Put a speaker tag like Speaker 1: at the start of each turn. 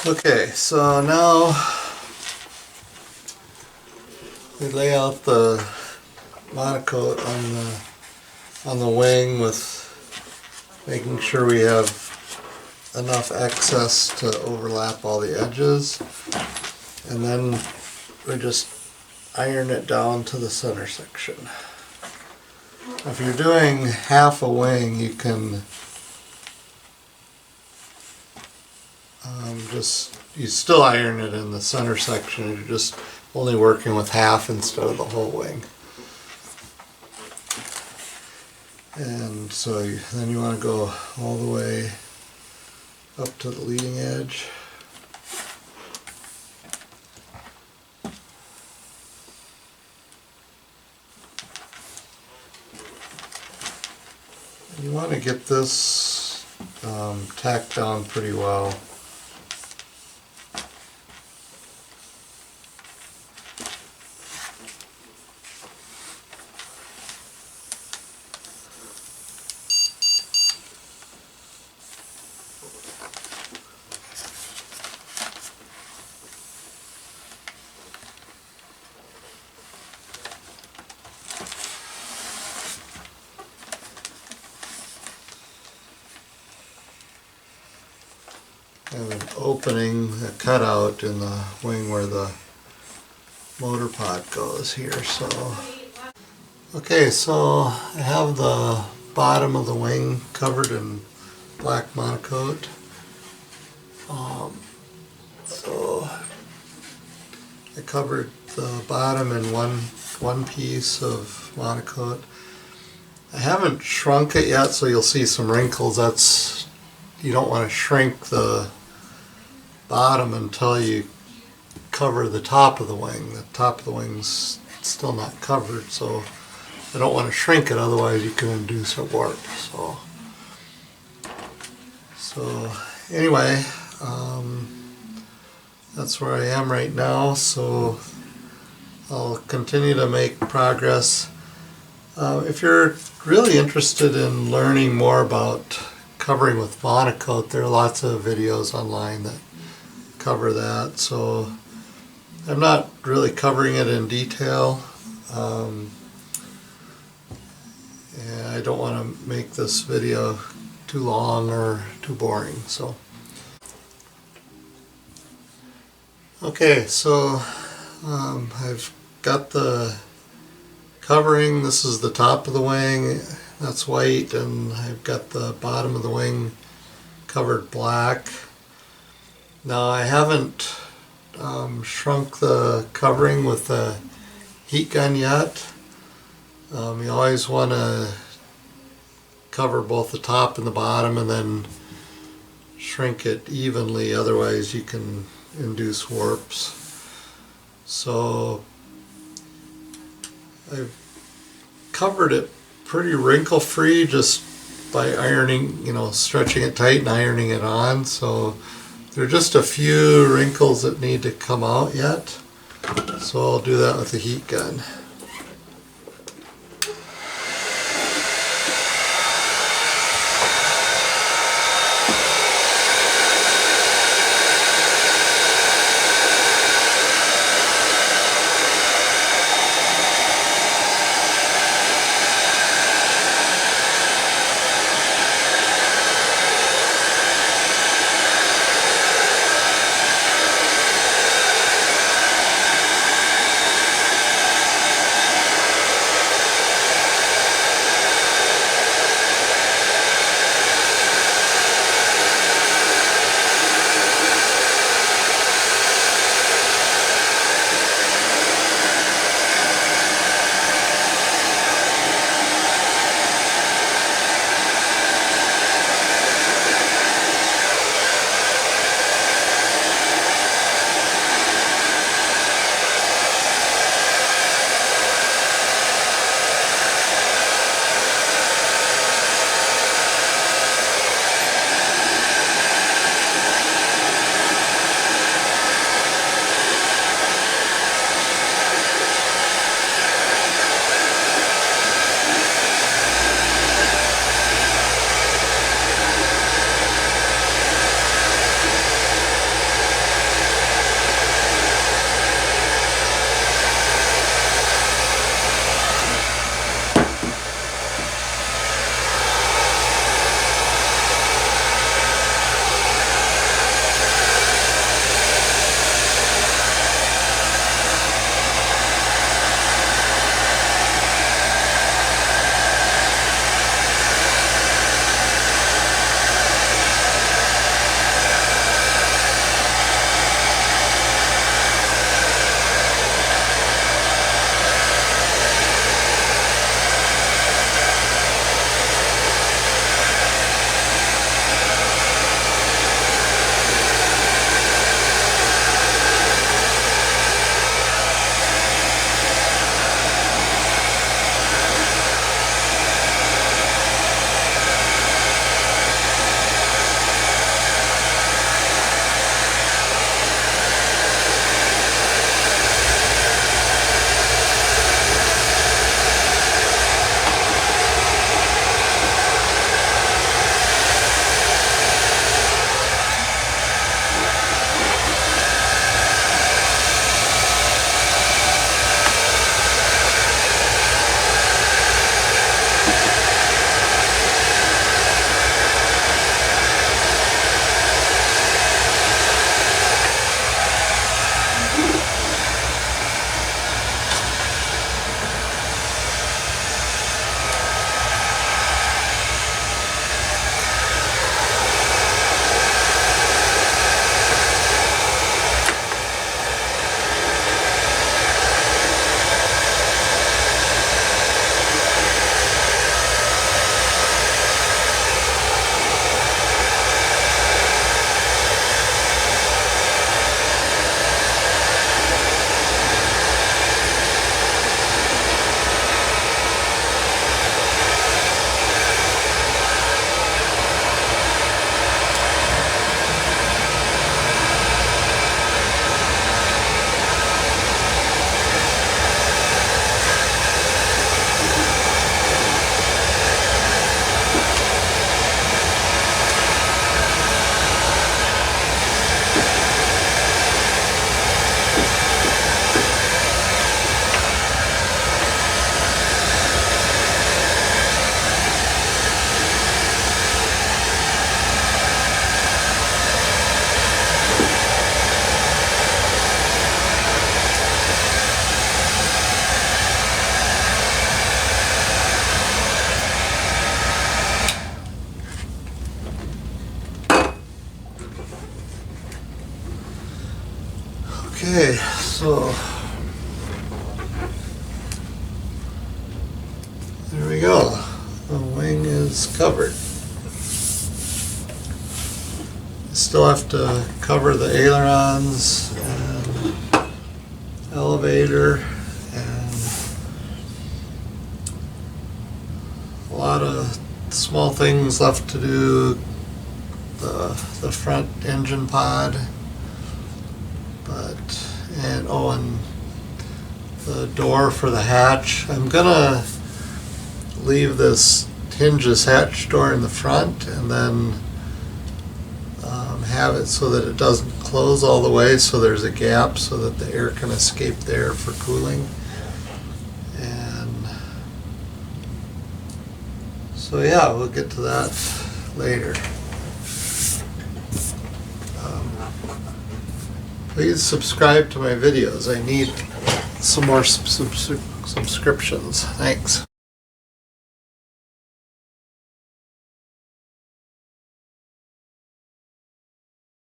Speaker 1: Okay, so now we lay out the monocoat on the wing with making sure we have enough excess to overlap all the edges, and then we just iron it down to the center section. If you're doing half a wing, you can you still iron it in the center section. You're just only working with half instead of the whole wing. And so then you want to go all the way up to the leading edge. You want to get this tacked down pretty well. Have an opening, a cutout in the wing where the motor pod goes here. So, okay, so I have the bottom of the wing covered in black monocoat. So I covered the bottom in one piece of monocoat. I haven't shrunk it yet, so you'll see some wrinkles. You don't want to shrink the bottom until you cover the top of the wing. The top of the wing's still not covered, so I don't want to shrink it, otherwise you can induce a warp. So anyway, that's where I am right now, so I'll continue to make progress. If you're really interested in learning more about covering with monocoat, there are lots of videos online that cover that, so I'm not really covering it in detail. And I don't want to make this video too long or too boring. So okay, so I've got the covering. This is the top of the wing, that's white, and I've got the bottom of the wing covered black. Now I haven't shrunk the covering with the heat gun yet. You always want to cover both the top and the bottom and then shrink it evenly, otherwise you can induce warps. So I've covered it pretty wrinkle free just by ironing, stretching it tight and ironing it on. So there are just a few wrinkles that need to come out yet, so I'll do that with the heat gun. Okay, so there we go. The wing is covered. Still have to cover the ailerons and elevator and a lot of small things left to do. The front engine pod, and the door for the hatch. I'm gonna leave this hingeless hatch door in the front and then have it so that it doesn't close all the way, so there's a gap so that the air can escape there for cooling. And so yeah, we'll get to that later. Please subscribe to my videos. I need some more subscriptions. Thanks.